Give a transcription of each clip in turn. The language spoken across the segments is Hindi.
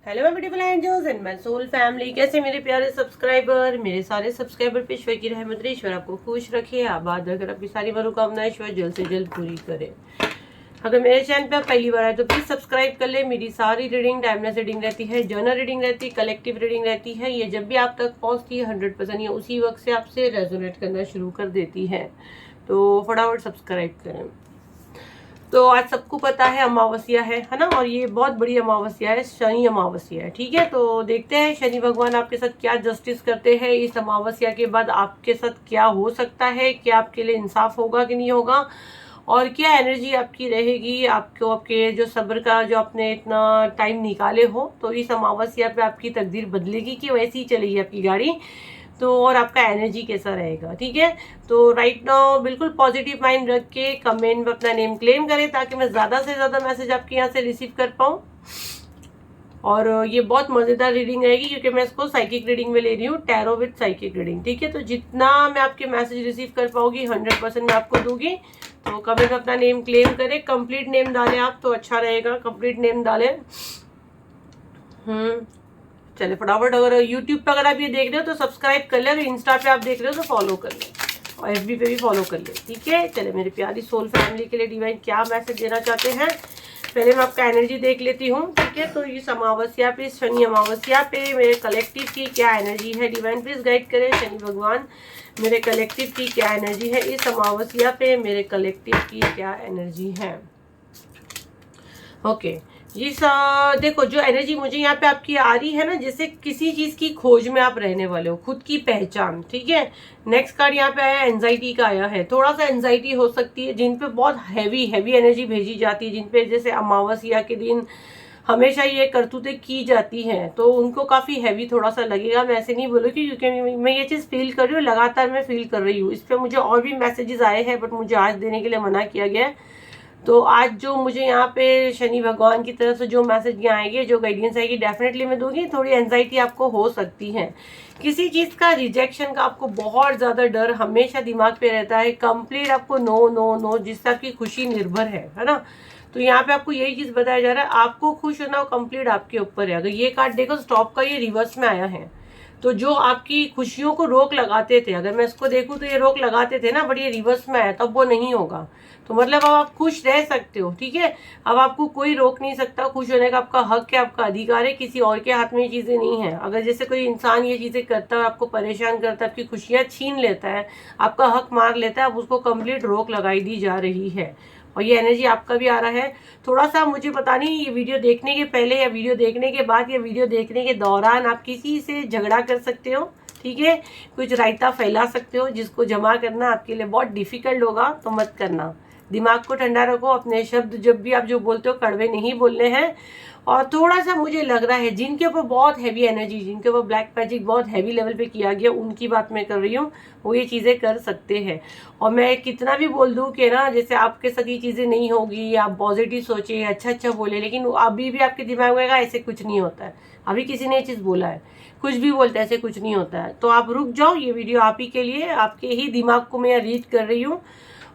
Hello my beautiful angels and my soul family. कैसे मेरे प्यारे सब्सक्राइबर, मेरे सारे सब्सक्राइबर पे ईश्वर की रहमत रहे, ईश्वर आपको खुश रखे, आबाद रखे, अपनी सारी मनोकामनाएं ईश्वर जल्द से जल्द पूरी करे। अगर मेरे चैनल पे आप पहली बार आए तो प्लीज सब्सक्राइब कर ले। मेरी सारी रीडिंग टाइमलेस रीडिंग रहती है, जर्नल रीडिंग रहती है, कलेक्टिव रीडिंग रहती है। ये जब भी आप तक पहुंचती है 100% ये उसी वक्त से आपसे रेजोनेट करना शुरू कर देती है, तो फटाफट सब्सक्राइब करें। तो आज सबको पता है अमावस्या है ना, और ये बहुत बड़ी अमावस्या है, शनि अमावस्या है। ठीक है, तो देखते हैं शनि भगवान आपके साथ क्या जस्टिस करते हैं। इस अमावस्या के बाद आपके साथ क्या हो सकता है, क्या आपके लिए इंसाफ होगा कि नहीं होगा, और क्या एनर्जी आपकी रहेगी। आपको आपके जो सब्र का जो आपने इतना टाइम निकाले हो, तो इस अमावस्या पे आपकी तकदीर बदलेगी कि वैसी ही चलेगी आपकी गाड़ी। तो और आपका एनर्जी कैसा रहेगा। ठीक है, तो राइट नाउ बिल्कुल पॉजिटिव माइंड रख के कमेंट में अपना नेम क्लेम करें, ताकि मैं ज़्यादा से ज़्यादा मैसेज आपके यहाँ से रिसीव कर पाऊँ। और ये बहुत मज़ेदार रीडिंग रहेगी, क्योंकि मैं इसको साइकिक रीडिंग में ले रही हूँ, टैरो विद साइकिक रीडिंग। ठीक है, तो जितना मैं आपके मैसेज रिसीव कर पाऊंगी 100% मैं आपको दूंगी। तो कमेंट में अपना नेम क्लेम करें, कंप्लीट नेम डालें आप तो अच्छा रहेगा, कंप्लीट नेम डालें। चले फटाफट। अगर यूट्यूब पे अगर आप ये देख रहे हो तो सब्सक्राइब कर ले, अगर इंस्टा पे आप देख रहे हो तो फॉलो कर ले, और एफबी पे भी फॉलो कर ले। ठीक है, चले मेरी प्यारी सोल फैमिली के लिए डिवाइन क्या मैसेज देना चाहते हैं। पहले मैं आपका एनर्जी देख लेती हूँ। ठीक है, तो इस अमावस्या पे, शनि अमावस्या पे मेरे कलेक्टिव की क्या एनर्जी है। डिवाइन प्लीज गाइड करें शनि भगवान, मेरे कलेक्टिव की क्या एनर्जी है इस अमावस्या पे, मेरे कलेक्टिव की क्या एनर्जी है। ओके जी देखो, जो एनर्जी मुझे यहाँ पे आपकी आ रही है ना, जैसे किसी चीज की खोज में आप रहने वाले हो, खुद की पहचान। ठीक है, नेक्स्ट कार्ड यहाँ पे आया, एंजाइटी का आया है। थोड़ा सा एंजाइटी हो सकती है जिन पे बहुत हैवी हैवी एनर्जी भेजी जाती है, जिन पे जैसे अमावस्या के दिन हमेशा ये करतूतें की जाती हैं, तो उनको काफी हैवी थोड़ा सा लगेगा। मैं ऐसे नहीं बोलूँगी, क्योंकि मैं ये चीज फील कर रही हूँ, लगातार मैं फील कर रही हूँ। इस पर मुझे और भी मैसेजेस आए हैं, बट मुझे आज देने के लिए मना किया गया है। तो आज जो मुझे यहाँ पे शनि भगवान की तरफ से जो मैसेज यहाँ आएंगे, जो गाइडेंस आएगी, डेफिनेटली मैं दूंगी। थोड़ी एंजाइटी आपको हो सकती है, किसी चीज का रिजेक्शन का आपको बहुत ज्यादा डर हमेशा दिमाग पे रहता है। कंप्लीट आपको नो नो नो, जिससे आपकी खुशी निर्भर है ना। तो यहाँ पे आपको यही चीज बताया जा रहा है, आपको खुश होना कंप्लीट आपके ऊपर है। अगर ये कार्ड देखो स्टॉप का, ये रिवर्स में आया है। तो जो आपकी खुशियों को रोक लगाते थे, अगर मैं इसको देखूं तो ये रोक लगाते थे ना, बट ये रिवर्स में आया, तब वो नहीं होगा। तो मतलब अब आप खुश रह सकते हो। ठीक है, अब आपको कोई रोक नहीं सकता, खुश होने का आपका हक है, आपका अधिकार है, किसी और के हाथ में ये चीजें नहीं है। अगर जैसे कोई इंसान ये चीजें करता है, आपको परेशान करता है, आपकी खुशियां छीन लेता है, आपका हक मार लेता है, अब उसको कंप्लीट रोक लगाई दी जा रही है। और ये एनर्जी आपका भी आ रहा है। थोड़ा सा मुझे पता नहीं, ये वीडियो देखने के पहले या वीडियो देखने के बाद या वीडियो देखने के दौरान आप किसी से झगड़ा कर सकते हो। ठीक है, कुछ रायता फैला सकते हो, जिसको जमा करना आपके लिए बहुत डिफिकल्ट होगा, तो मत करना। दिमाग को ठंडा रखो, अपने शब्द जब भी आप जो बोलते हो कड़वे नहीं बोलने हैं। और थोड़ा सा मुझे लग रहा है जिनके ऊपर बहुत हैवी एनर्जी, जिनके ऊपर ब्लैक मैजिक बहुत हैवी लेवल पे किया गया, उनकी बात मैं कर रही हूँ, वो ये चीज़ें कर सकते हैं। और मैं कितना भी बोल दूँ कि ना, जैसे आपके साथ ये चीज़ें नहीं होगी, आप पॉजिटिव सोचे, अच्छा अच्छा बोले, लेकिन अभी भी आपके दिमाग में ऐसे कुछ नहीं होता है। अभी किसी ने ये चीज़ बोला है, कुछ भी बोलते हैं, ऐसे कुछ नहीं होता है। तो आप रुक जाओ, ये वीडियो आप ही के लिए, आपके ही दिमाग को मैं रीड कर रही हूँ।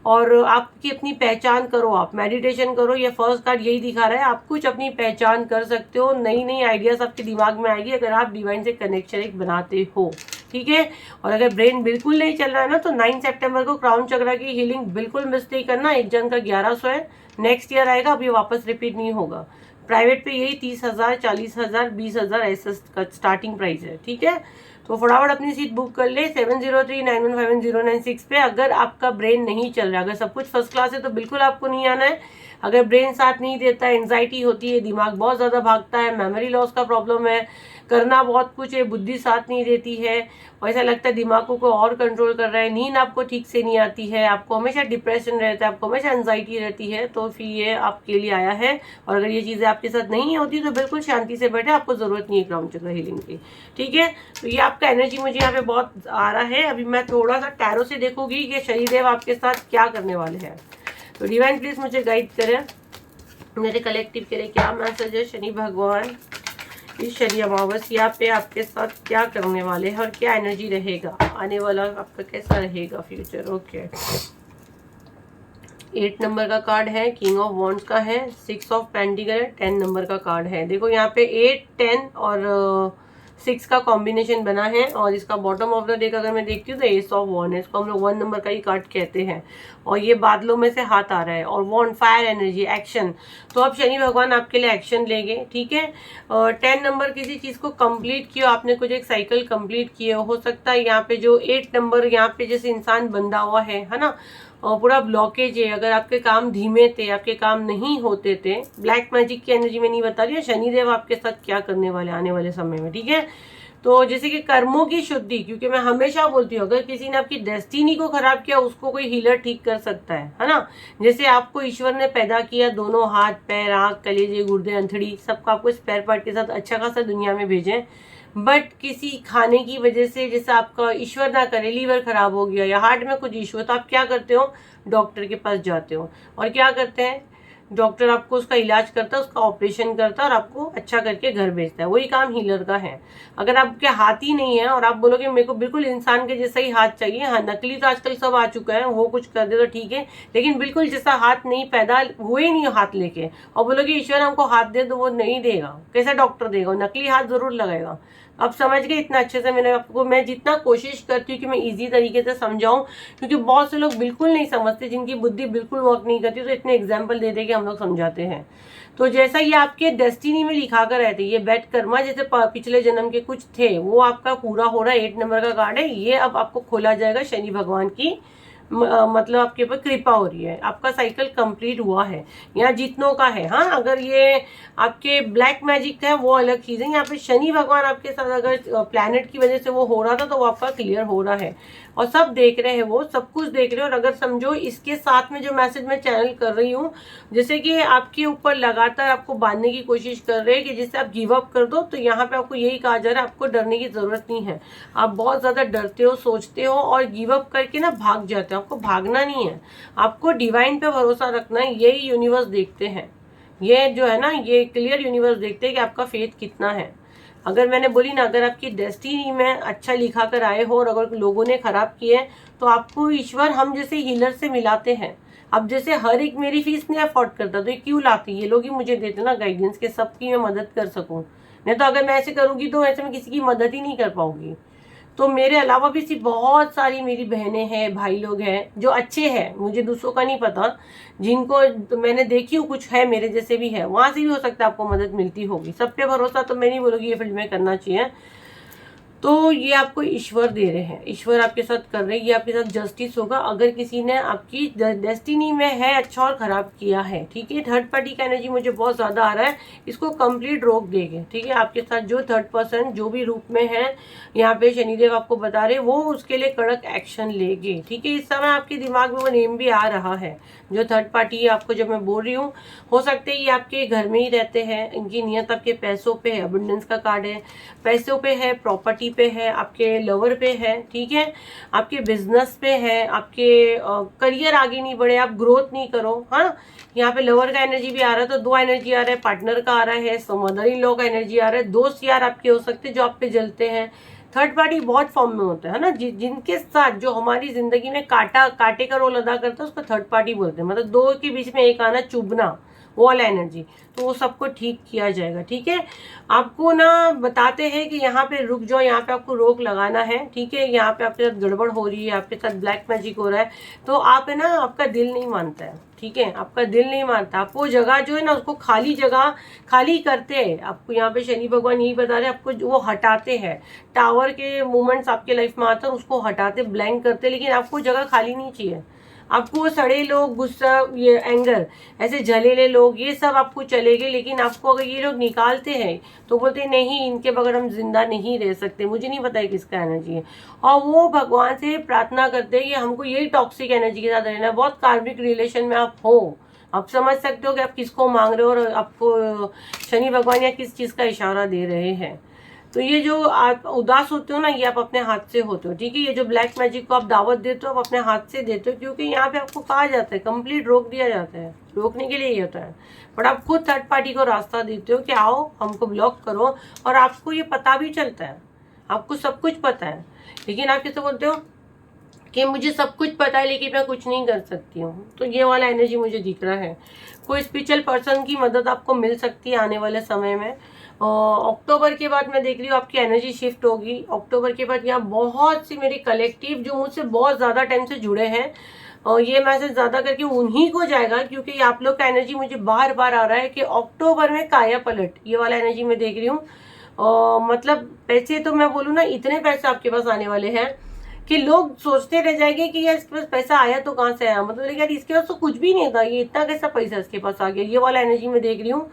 और आपकी अपनी पहचान करो, आप मेडिटेशन करो। ये फर्स्ट कार्ड यही दिखा रहा है, आप कुछ अपनी पहचान कर सकते हो, नई नई आइडियाज आपके दिमाग में आएगी अगर आप डिवाइन से कनेक्शन एक बनाते हो। ठीक है, और अगर ब्रेन बिल्कुल नहीं चल रहा है ना, तो 9 सितंबर को क्राउन चक्र की हीलिंग बिल्कुल मिस नहीं करना। एक जन का 1100 है, नेक्स्ट ईयर आएगा, अभी वापस रिपीट नहीं होगा। प्राइवेट पे यही 30,000, 40,000, 20,000 ऐसा स्टार्टिंग प्राइस है। ठीक है, तो फटाफट अपनी सीट बुक कर ले 7039151096 पे। अगर आपका ब्रेन नहीं चल रहा, अगर सब कुछ फर्स्ट क्लास है, तो बिल्कुल आपको नहीं आना है। अगर ब्रेन साथ नहीं देता है, एंजाइटी होती है, दिमाग बहुत ज़्यादा भागता है, मेमोरी लॉस का प्रॉब्लम है, करना बहुत कुछ है, बुद्धि साथ नहीं देती है, और ऐसा लगता है दिमाग को और कंट्रोल कर रहा है, नींद आपको ठीक से नहीं आती है, आपको हमेशा डिप्रेशन रहता है, आपको हमेशा एंजाइटी रहती है, तो फिर ये आपके लिए आया है। और अगर ये चीज़ें आपके साथ नहीं होती तो बिल्कुल शांति से बैठे, आपको ज़रूरत नहीं है क्राउन चक्र हीलिंग की। ठीक है, तो ये आपका एनर्जी मुझे यहाँ पे बहुत आ रहा है। अभी मैं थोड़ा सा टैरो से देखूंगी कि शनिदेव आपके साथ क्या करने वाले हैं। तो डिवाइन प्लीज मुझे गाइड करें, मेरे कलेक्टिव के लिए क्या मैसेज है शनि भगवान इस शनि अमावस्या पे आपके साथ क्या करने वाले हैं, और क्या एनर्जी रहेगा, आने वाला आपका कैसा रहेगा फ्यूचर। ओके, 8 नंबर का कार्ड है, किंग ऑफ वॉन्ड्स का है, 6 ऑफ पेंटिकल है, 10 नंबर का कार्ड है। देखो यहाँ पे 8, 10 और 6 का कॉम्बिनेशन बना है। और इसका बॉटम ऑफ द डेक अगर मैं देखती हूँ तो एस ऑफ वॉन्ड है, इसको हम लोग 1 नंबर का ही कार्ड कहते हैं। और ये बादलों में से हाथ आ रहा है और वॉन्ड फायर एनर्जी एक्शन। तो अब शनि भगवान आपके लिए एक्शन लेंगे, ठीक है। 10 नंबर किसी चीज़ को कंप्लीट किया आपने, कुछ एक साइकिल कंप्लीट किए हो सकता है। यहाँ पे जो 8 नंबर यहाँ पे जैसे इंसान बंधा हुआ है ना, और पूरा ब्लॉकेज है। अगर आपके काम धीमे थे, आपके काम नहीं होते थे, ब्लैक मैजिक की एनर्जी में नहीं बता रही है, शनिदेव आपके साथ क्या करने वाले आने वाले समय में, ठीक है। तो जैसे कि कर्मों की शुद्धि, क्योंकि मैं हमेशा बोलती हूँ अगर किसी ने आपकी डेस्टिनी को खराब किया उसको कोई हीलर ठीक कर सकता है ना। जैसे आपको ईश्वर ने पैदा किया, दोनों हाथ पैर आँख कलेजे गुर्दे अंथड़ी सबको आपको स्पेयर पार्ट के साथ अच्छा खासा दुनिया में भेजें, बट किसी खाने की वजह से जैसे आपका ईश्वर ना करे लीवर खराब हो गया या हार्ट में कुछ इशू है, तो आप क्या करते हो, डॉक्टर के पास जाते हो और क्या करते हैं, डॉक्टर आपको उसका इलाज करता है, उसका ऑपरेशन करता है और आपको अच्छा करके घर भेजता है। वही काम हीलर का है। अगर आपके हाथ ही नहीं है और आप बोलोगे मेरे को बिल्कुल इंसान के जैसा ही हाथ चाहिए, हाँ नकली तो आजकल सब आ चुका है, वो कुछ कर दे तो ठीक है, लेकिन बिल्कुल जैसा हाथ नहीं, पैदा हुए ही नहीं हाथ लेके, और बोलोगे ईश्वर हमको हाथ दे, तो वो नहीं देगा। कैसा डॉक्टर देगा, नकली हाथ जरूर लगाएगा। अब समझ गए इतना अच्छे से मैं जितना कोशिश करती हूँ कि मैं इजी तरीके से समझाऊं, क्योंकि बहुत से लोग बिल्कुल नहीं समझते, जिनकी बुद्धि बिल्कुल वर्क नहीं करती, तो इतने एग्जाम्पल दे दे के हम लोग समझाते हैं। तो जैसा ये आपके डेस्टिनी में लिखा कर रहते, ये बैड कर्मा जैसे पिछले जन्म के कुछ थे वो आपका पूरा हो रहा है। 8 नंबर का कार्ड है ये, अब आपको खोला जाएगा शनि भगवान की मतलब आपके ऊपर कृपा हो रही है, आपका साइकिल कंप्लीट हुआ है। यहाँ जीतनों का है। हाँ अगर ये आपके ब्लैक मैजिक है वो अलग चीज़ है, यहाँ पे शनि भगवान आपके साथ अगर प्लैनेट की वजह से वो हो रहा था तो वो आपका क्लियर हो रहा है और सब देख रहे हैं, वो सब कुछ देख रहे हैं। और अगर समझो इसके साथ में जो मैसेज मैं चैनल कर रही हूँ, जैसे कि आपके ऊपर लगातार आपको बांधने की कोशिश कर रहे हैं कि जिससे आप गिव अप कर दो, तो यहाँ पे आपको यही कहा जा रहा है आपको डरने की जरूरत नहीं है। आप बहुत ज्यादा डरते हो, सोचते हो और गिव अप करके ना भाग जाते हो। आपको भागना नहीं है, आपको डिवाइन पे भरोसा रखना है। यही यूनिवर्स देखते हैं, ये जो है ना ये क्लियर यूनिवर्स देखते हैं कि आपका फेथ कितना है। अगर मैंने बोली ना, अगर आपकी डेस्टिनी में अच्छा लिखा कर आए हो और अगर लोगों ने खराब किए तो आपको ईश्वर हम जैसे हीलर से मिलाते हैं। अब जैसे हर एक मेरी फीस नहीं अफोर्ड करता तो ये क्यों लाती, ये लोग ही मुझे देते ना गाइडेंस के, सबकी मैं मदद कर सकूं। नहीं तो अगर मैं ऐसे करूंगी तो ऐसे में किसी की मदद ही नहीं कर पाऊंगी। तो मेरे अलावा भी सिर्फ बहुत सारी मेरी बहनें हैं, भाई लोग हैं जो अच्छे हैं, मुझे दूसरों का नहीं पता, जिनको तो मैंने देखी हूँ, कुछ है मेरे जैसे भी है, वहां से भी हो सकता है आपको मदद मिलती होगी। सब पे भरोसा तो मैं नहीं बोलूँगी ये फील्ड में करना चाहिए। तो ये आपको ईश्वर दे रहे हैं, ईश्वर आपके साथ कर रहे हैं, ये आपके साथ जस्टिस होगा अगर किसी ने आपकी डेस्टिनी में है अच्छा और खराब किया है, ठीक है। थर्ड पार्टी का एनर्जी मुझे बहुत ज्यादा आ रहा है, इसको कंप्लीट रोक देंगे, ठीक है। आपके साथ जो थर्ड पर्सन जो भी रूप में है यहाँ पे शनिदेव आपको बता रहे, वो उसके लिए कड़क एक्शन लेंगे, ठीक है। इस समय आपके दिमाग में वो नेम भी आ रहा है जो थर्ड पार्टी है। आपको जब मैं बोल रही हूँ, हो सकते है ये आपके घर में ही रहते हैं, इनकी नियत आपके पैसों पे है, अबंडेंस का कार्ड है, पैसों पे है, प्रॉपर्टी पे है, आपके लवर पे है, ठीक है, आपके बिजनेस पे है, आपके करियर आगे नहीं बढ़े, आप ग्रोथ नहीं करो। हाँ यहाँ पे लवर का एनर्जी भी आ रहा है, तो दो एनर्जी आ रहा है, पार्टनर का आ रहा है, मदर इन लॉ का एनर्जी आ रहा है, दोस्त यार आपके हो सकते हैं जो आप पे जलते हैं। थर्ड पार्टी बहुत फॉर्म में होता है ना, जिनके साथ जो हमारी जिंदगी में कांटे का रोल अदा करता है उसको थर्ड पार्टी बोलते हैं। मतलब दो के बीच में एक आना, चुभना, वो वाला एनर्जी, तो वो सबको ठीक किया जाएगा, ठीक है। आपको ना बताते हैं कि यहाँ पे रुक जाओ, यहाँ पे आपको रोक लगाना है, ठीक है। यहाँ पे आपके साथ गड़बड़ हो रही है, आपके साथ ब्लैक मैजिक हो रहा है, तो आप है ना, आपका दिल नहीं मानता है, ठीक है, आपका दिल नहीं मानता। आप वो जगह जो है ना उसको खाली जगह खाली करते हैं। आपको यहाँ पे शनि भगवान यही बता रहे हैं, आपको वो हटाते हैं। टावर के मूवमेंट्स आपके लाइफ में आते हैं, उसको हटाते, ब्लैंक करते, लेकिन आपको जगह खाली नहीं चाहिए। आपको वो सड़े लोग, गुस्सा, ये एंगर, ऐसे जलेले लोग, ये सब आपको चलेंगे, लेकिन आपको अगर ये लोग निकालते हैं तो बोलते हैं नहीं, इनके बगैर हम जिंदा नहीं रह सकते। मुझे नहीं पता है किसका एनर्जी है, और वो भगवान से प्रार्थना करते हैं कि हमको यही टॉक्सिक एनर्जी के साथ रहना है। बहुत कार्मिक रिलेशन में आप हो, आप समझ सकते हो कि आप किसको मांग रहे हो और आपको शनि भगवान या किस चीज़ का इशारा दे रहे हैं। तो ये जो आप उदास होते हो ना, ये आप अपने हाथ से होते हो, ठीक है। ये जो ब्लैक मैजिक को आप दावत देते हो, आप अपने हाथ से देते हो, क्योंकि यहाँ पे आपको कहा जाता है, कंप्लीट रोक दिया जाता है। रोकने के लिए ये होता है, बट आप खुद थर्ड पार्टी को रास्ता देते हो कि आओ हमको ब्लॉक करो, और आपको ये पता भी चलता है, आपको सब कुछ पता है, लेकिन आप किससे बोलते हो कि मुझे सब कुछ पता है लेकिन मैं कुछ नहीं कर सकती हूँ। तो ये वाला एनर्जी मुझे दिख रहा है। कोई स्पिरिचुअल पर्सन की मदद आपको मिल सकती है आने वाले समय में। अक्टूबर के बाद मैं देख रही हूँ आपकी एनर्जी शिफ्ट होगी। अक्टूबर के बाद यहाँ बहुत सी मेरी कलेक्टिव जो मुझसे बहुत ज़्यादा टाइम से जुड़े हैं, और ये मैसेज ज़्यादा करके उन्हीं को जाएगा, क्योंकि आप लोग का एनर्जी मुझे बार बार आ रहा है कि अक्टूबर में काया पलट, ये वाला एनर्जी मैं देख रही हूँ। मतलब पैसे तो मैं बोलूँ ना, इतने पैसे आपके पास आने वाले हैं कि लोग सोचते रह जाएंगे कि यार इसके पास पैसा आया तो कहाँ से आया, मतलब यार इसके पास तो कुछ भी नहीं था, ये इतना कैसा पैसा इसके पास आ गया। ये वाला एनर्जी में देख रही हूँ,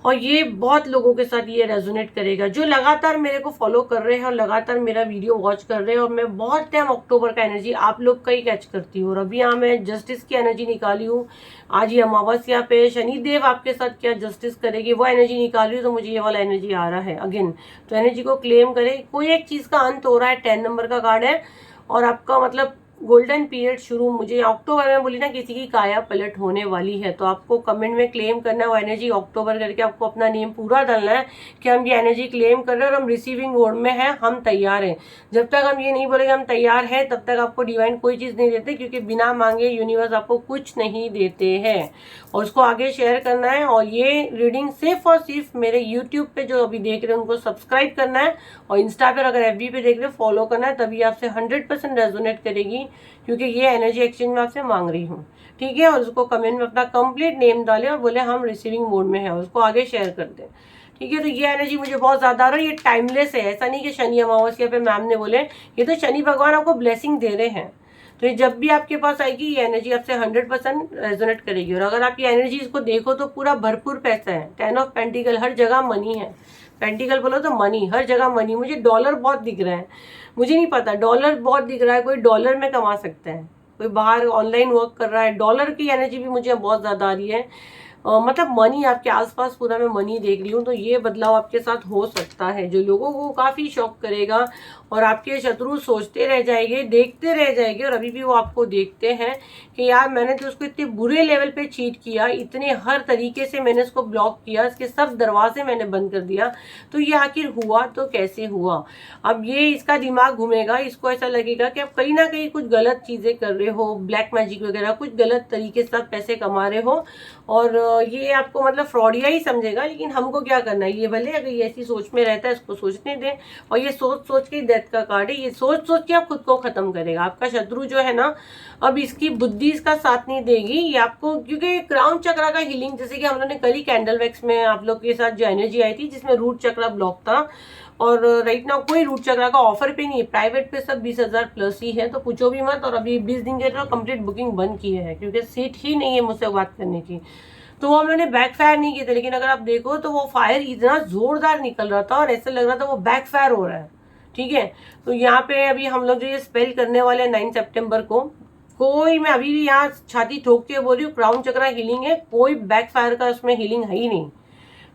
और ये बहुत लोगों के साथ ये रेजोनेट करेगा जो लगातार मेरे को फॉलो कर रहे हैं और लगातार मेरा वीडियो वॉच कर रहे हैं। और मैं बहुत टाइम अक्टूबर का एनर्जी आप लोग का ही कैच करती हूँ। और अभी यहाँ मैं जस्टिस की एनर्जी निकाली हूँ। आज ये अमावस्या पे शनिदेव आपके साथ क्या जस्टिस करेगी वो एनर्जी निकाली हूँ, तो मुझे ये वाला एनर्जी आ रहा है अगेन। तो एनर्जी को क्लेम करें। कोई एक चीज़ का अंत हो रहा है, 10 नंबर का कार्ड है, और आपका मतलब गोल्डन पीरियड शुरू। मुझे अक्टूबर में बोली ना किसी की काया पलट होने वाली है, तो आपको कमेंट में क्लेम करना है वो एनर्जी अक्टूबर करके। आपको अपना नेम पूरा डालना है कि हम ये एनर्जी क्लेम कर रहे हैं और हम रिसीविंग मोड में हैं, हम तैयार हैं। जब तक हम ये नहीं बोलेंगे हम तैयार हैं, तब तक आपको डिवाइन कोई चीज़ नहीं देते, क्योंकि बिना मांगे यूनिवर्स आपको कुछ नहीं देते हैं। और उसको आगे शेयर करना है। और ये रीडिंग सिर्फ और सिर्फ मेरे यूट्यूब पे जो अभी देख रहे हैं उनको सब्सक्राइब करना है, और इंस्टा पर अगर FB पे देख रहे हो फॉलो करना है, तभी आपसे 100% रेजोनेट करेगी, क्योंकि ये एनर्जी एक्सचेंज में आपसे मांग रही हूँ। ठीक है, और उसको कमेंट में अपना कंप्लीट नेम डालें और बोले हम रिसीविंग मोड में है, उसको आगे शेयर कर दें। ठीक है, तो ये एनर्जी मुझे बहुत ज्यादा आ रहा है। ये टाइमलेस है, ऐसा नहीं कि शनि अमावस्या पे मैम ने बोले, ये तो शनि भगवान आपको ब्लेसिंग दे रहे हैं। तो ये जब भी आपके पास आएगी ये एनर्जी आपसे 100% रेजोनेट करेगी। और अगर आप ये एनर्जी इसको देखो तो पूरा भरपूर पैसा है। 10 ऑफ पेंटिकल, हर जगह मनी है। पेंटिकल बोलो तो मनी, हर जगह मनी। मुझे डॉलर बहुत दिख रहा है, मुझे नहीं पता, डॉलर बहुत दिख रहा है। कोई डॉलर में कमा सकता है, कोई बाहर ऑनलाइन वर्क कर रहा है। डॉलर की एनर्जी भी मुझे बहुत ज़्यादा आ रही है। मतलब मनी आपके आसपास पूरा मैं मनी देख रही हूँ। तो ये बदलाव आपके साथ हो सकता है जो लोगों को काफ़ी शॉक करेगा, और आपके शत्रु सोचते रह जाएंगे, देखते रह जाएंगे, और अभी भी वो आपको देखते हैं कि यार मैंने तो उसको इतने बुरे लेवल पे चीट किया, इतने हर तरीके से मैंने उसको ब्लॉक किया, इसके सब दरवाजे मैंने बंद कर दिया, तो ये आखिर हुआ तो कैसे हुआ। अब ये इसका दिमाग घूमेगा, इसको ऐसा लगेगा कि आप कहीं ना कहीं कुछ गलत चीज़ें कर रहे हो, ब्लैक मैजिक वगैरह कुछ गलत तरीके से आप पैसे कमा रहे हो, और ये आपको मतलब फ्रॉडिया ही समझेगा। लेकिन हमको क्या करना है, ये भले अगर ये ऐसी सोच में रहता है इसको सोचने दें। और ये सोच सोच के डेथ का कार्ड है, ये सोच सोच के आप खुद को खत्म करेगा। आपका शत्रु जो है ना, अब इसकी बुद्धि इसका साथ नहीं देगी ये आपको, क्योंकि क्राउन चक्रा का हीलिंग, जैसे कि हम लोगों ने कल ही कैंडल वैक्स में आप लोग के साथ जो एनर्जी आई थी जिसमें रूट चक्रा ब्लॉक था, और राइट नाउ कोई रूट चक्रा का ऑफर पे नहीं है, प्राइवेट पे सब 20,000 प्लस ही है, तो पूछो भी मत। और अभी 20 दिन के तो कंप्लीट बुकिंग बंद की है, क्योंकि सीट ही नहीं है मुझसे बात करने की। तो वो हम लोगों ने बैक फायर नहीं किए थे, लेकिन अगर आप देखो तो वो फायर इतना जोरदार निकल रहा था और ऐसा लग रहा था वो बैक फायर हो रहा है। ठीक है, तो यहाँ पे अभी हम लोग जो ये स्पेल करने वाले 9 सितंबर को, कोई, मैं अभी भी यहाँ छाती ठोक के बोल रही हूँ, क्राउन चक्रा हीलिंग है, कोई बैक फायर का उसमें हीलिंग है ही नहीं।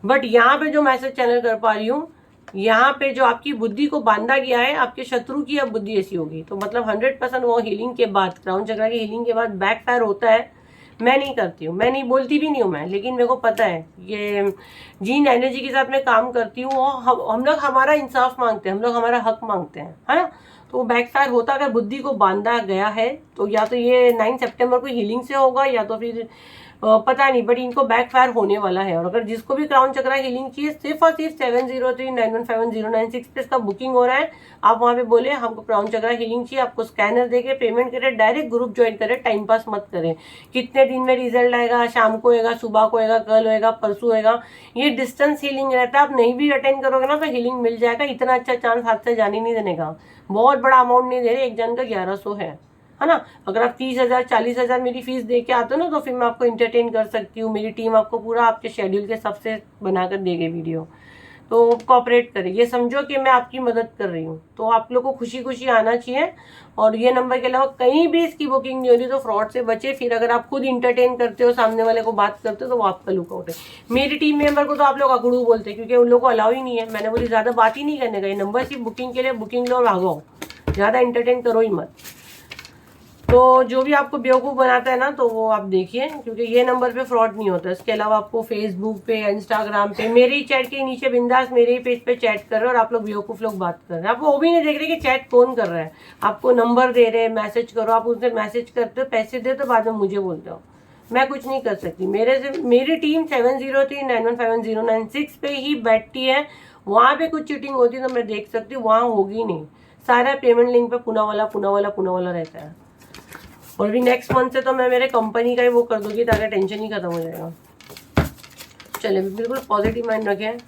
बट यहाँ पे जो मैसेज चैनल कर पा रही हूँ, यहाँ पे जो आपकी बुद्धि को बांधा गया है, आपके शत्रु की अब बुद्धि ऐसी होगी, तो मतलब 100% वो हीलिंग के बाद, क्राउन चक्रा की हीलिंग के बाद बैक फायर होता है। मैं नहीं करती हूँ, मैं नहीं बोलती भी नहीं हूँ मैं, लेकिन मेरे को पता है ये जिन एनर्जी के साथ मैं काम करती हूँ वो हम लोग हमारा इंसाफ मांगते हैं, हम लोग हमारा हक मांगते हैं, है ना। तो वो बैकफायर होता अगर बुद्धि को बांधा गया है, तो या तो ये 9 सितंबर को हीलिंग से होगा, या तो फिर पता नहीं, बट इनको बैकफायर होने वाला है। और अगर जिसको भी क्राउन चक्रा हीलिंग चाहिए, सिर्फ और सिर्फ 7039151096 पे इसका बुकिंग हो रहा है। आप वहाँ पे बोले हमको क्राउन चक्रा हीलिंग चाहिए, आपको स्कैनर देके पेमेंट करें, डायरेक्ट ग्रुप ज्वाइन करें, टाइम पास मत करें। कितने दिन में रिजल्ट आएगा, शाम को होएगा, सुबह को होएगा, कल होएगा, परसों होएगा, ये डिस्टेंस हीलिंग रहता है। आप नहीं भी अटेंड करोगे ना तो हीलिंग मिल जाएगा। इतना अच्छा चांस हाथ से जाने नहीं देने का, बहुत बड़ा अमाउंट नहीं दे रहे, एक जन का 1100 है ना। अगर आप 30,000 40,000 मेरी फीस दे के आते हो ना, तो फिर मैं आपको इंटरटेन कर सकती हूँ, मेरी टीम आपको पूरा आपके शेड्यूल के हिसाब से बनाकर देगी वीडियो। तो कोऑपरेट करें, ये समझो कि मैं आपकी मदद कर रही हूँ, तो आप लोग को खुशी खुशी आना चाहिए। और ये नंबर के अलावा कहीं भी इसकी बुकिंग नहीं हो रही तो फ्रॉड से बचे। फिर अगर आप खुद इंटरटेन करते हो, सामने वाले को बात करते हो, तो वो आपका लुकआउट है। मेरी टीम मेंबर को तो आप लोग अगड़ू बोलते हैं, क्योंकि उन लोगों को अलाउ ही नहीं है। मैंने बोली ज़्यादा बात ही नहीं करने का, ये नंबर सिर्फ बुकिंग के लिए, बुकिंग लो और भागो, ज़्यादा इंटरटेन करो ही मत। तो जो भी आपको बेवकूफ़ बनाता है ना, तो वो आप देखिए, क्योंकि ये नंबर पे फ्रॉड नहीं होता। इसके अलावा आपको फेसबुक पे, इंस्टाग्राम पे, मेरे ही चैट के नीचे बिंदास मेरे ही पेज पे चैट कर रहे हो और आप लोग बेवकूफ़ लोग बात कर रहे हैं। आप वो भी नहीं देख रहे कि चैट कौन कर रहा है। आपको नंबर दे रहे हैं, मैसेज करो, आप उनसे मैसेज करते हो, पैसे दे तो बाद में मुझे बोलते हो। मैं कुछ नहीं कर सकती। मेरी टीम 7039151096 पे ही बैठती है। वहाँ पे कुछ चीटिंग होती है तो मैं देख सकती हूँ, वहाँ होगी नहीं। सारा पेमेंट लिंक पे पुना वाला रहता है। और भी नेक्स्ट मंथ से तो मैं मेरे कंपनी का ही वो कर दूंगी, ताकि टेंशन ही खत्म हो जाएगा। चलिए, बिल्कुल पॉजिटिव माइंड रखें।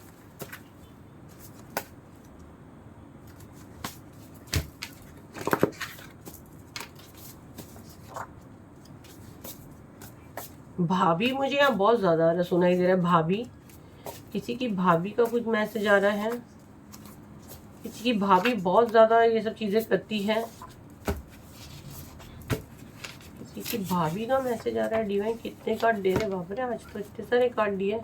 भाभी मुझे यहाँ बहुत ज़्यादा सुनाई दे रहा है। भाभी, किसी की भाभी का कुछ मैसेज आ रहा है। किसी की भाभी बहुत ज़्यादा ये सब चीज़ें करती है। किसी की भाभी का मैसेज आ रहा है। डिवाइन कितने कार्ड दे रहे बाप रे, आज तो इतने सारे कार्ड दिए।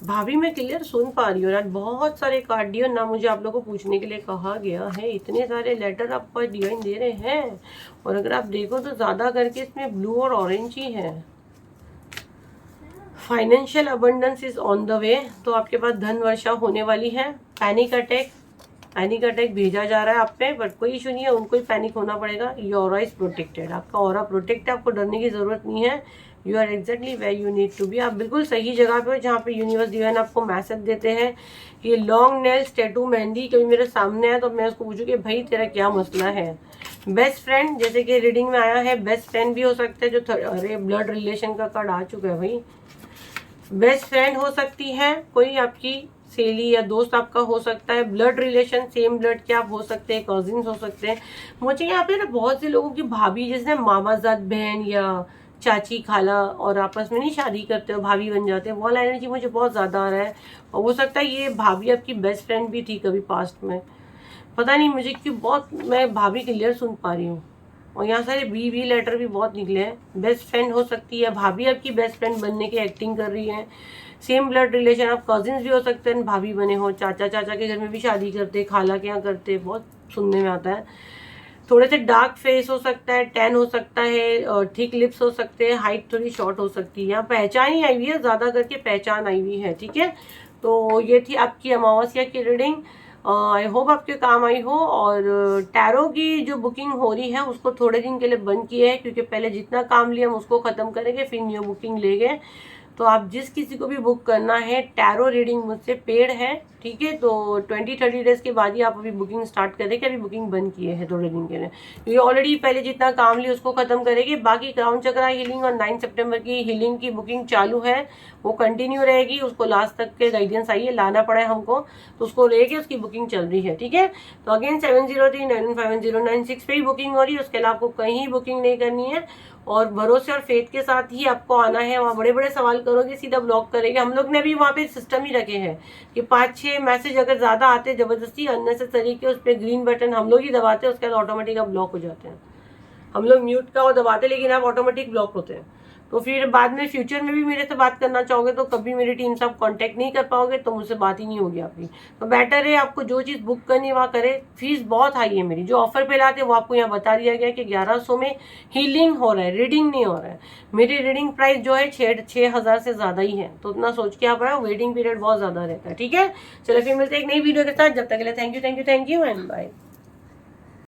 भाभी मैं क्लियर सुन पा रही हूँ यार, बहुत सारे कार्ड दिए ना। मुझे आप लोगों को पूछने के लिए कहा गया है। इतने सारे लेटर आपको डिवाइन दे रहे हैं। और अगर आप देखो तो ज़्यादा करके इसमें ब्लू और ऑरेंज ही है। Financial abundance is on the way. तो आपके पास धन वर्षा होने वाली है। पैनिक अटैक भेजा जा रहा है आप पे, बट कोई इशू नहीं है, उनको ही पैनिक होना पड़ेगा। योर ऑरा इज प्रोटेक्टेड, आपका ऑरा प्रोटेक्ट है, आपको डरने की जरूरत नहीं है। You are exactly where you need to be. आप बिल्कुल सही जगह पे हो जहाँ पे यूनिवर्स डिवाइन आपको मैसेज देते हैं। ये लॉन्ग नेल्स, टैटू, मेहंदी कभी मेरे सामने है तो मैं उसको पूछूँ कि भाई तेरा क्या मसला है। बेस्ट फ्रेंड, जैसे कि रीडिंग में आया है, बेस्ट फ्रेंड भी हो सकता है। जो अरे ब्लड रिलेशन का कार्ड आ चुका है भाई। बेस्ट फ्रेंड हो सकती है, कोई आपकी सहेली या दोस्त आपका हो सकता है। ब्लड रिलेशन, सेम ब्लड के आप हो सकते हैं, कजिन्स हो सकते हैं। मुझे यहाँ पे ना बहुत से लोगों की भाभी, जैसे मामाजात बहन या चाची खाला, और आपस में नहीं शादी करते हो भाभी बन जाते हैं, वो वाला एनर्जी मुझे बहुत ज़्यादा आ रहा है। और हो सकता है ये भाभी आपकी बेस्ट फ्रेंड भी थी कभी पास्ट में, पता नहीं मुझे क्यों बहुत, मैं भाभी क्लियर सुन पा रही हूँ। और यहाँ सारे बी लेटर भी बहुत निकले हैं। बेस्ट फ्रेंड हो सकती है, भाभी आपकी बेस्ट फ्रेंड बनने की एक्टिंग कर रही है। सेम ब्लड रिलेशन, आप कजिन्स भी हो सकते हैं, भाभी बने हो, चाचा के घर में भी शादी करते, खाला के यहाँ करते, बहुत सुनने में आता है। थोड़े से डार्क फेस हो सकता है, टैन हो सकता है, और थिक लिप्स हो सकते हैं, हाइट थोड़ी शॉर्ट हो सकती है। यहाँ पहचान ही आई हुई है, ज़्यादा करके पहचान आई हुई है। ठीक है, तो ये थी आपकी अमावस्या की रीडिंग। आई होप आपके काम आई हो। और टैरो की जो बुकिंग हो रही है उसको थोड़े दिन के लिए बंद किए है, क्योंकि पहले जितना काम लिया हम उसको ख़त्म करेंगे, फिर न्यू बुकिंग लेंगे। तो आप जिस किसी को भी बुक करना है, टैरो रीडिंग मुझसे पेड है। ठीक है, तो 20-30 डेज के बाद ही आप अभी बुकिंग स्टार्ट करेंगे। अभी बुकिंग बंद किए हैं थोड़े दिन के लिए, क्योंकि ऑलरेडी पहले जितना काम लिया उसको खत्म करेंगे। बाकी क्राउन चक्रा हीलिंग और 9 सितंबर की हीलिंग की बुकिंग चालू है, वो कंटिन्यू रहेगी। उसको लास्ट तक के गाइडेंस आइए, लाना पड़ा है हमको, तो उसको लेके उसकी बुकिंग चल रही है। ठीक है, तो अगेन 7039151096 पे ही बुकिंग हो रही है। उसके अलावा आपको कहीं बुकिंग नहीं करनी है, और भरोसे और फेथ के साथ ही आपको आना है। वहाँ बड़े बड़े सवाल करोगे, सीधा ब्लॉक करेंगे। हम लोग ने भी वहाँ पे सिस्टम ही रखे हैं कि 5-6 मैसेज अगर ज़्यादा आते जबरदस्ती अननेसेसरी के, उस पर ग्रीन बटन हम लोग ही दबाते हैं, उसके बाद ऑटोमेटिक आप ब्लॉक हो जाते हैं। हम लोग म्यूट का वो दबाते, लेकिन आप ऑटोमेटिक ब्लॉक होते हैं। तो फिर बाद में फ्यूचर में भी मेरे से बात करना चाहोगे तो कभी मेरी टीम से आप कांटेक्ट नहीं कर पाओगे, तो मुझसे बात ही नहीं होगी आपकी। तो बेटर है आपको जो चीज़ बुक करनी है वहाँ करें। फीस बहुत हाई है मेरी, जो ऑफर पे लाते हैं वो आपको यहाँ बता दिया गया कि 1100 में हीलिंग हो रहा है, रीडिंग नहीं हो रहा है। मेरी रीडिंग प्राइस जो है 6,000 से ज़्यादा ही है, तो उतना सोच के आप आए। वेटिंग पीरियड बहुत ज़्यादा रहता है। ठीक है, चलो फिर मिलते हैं एक नई वीडियो के साथ। जब तक के लिए थैंक यू एंड बाय।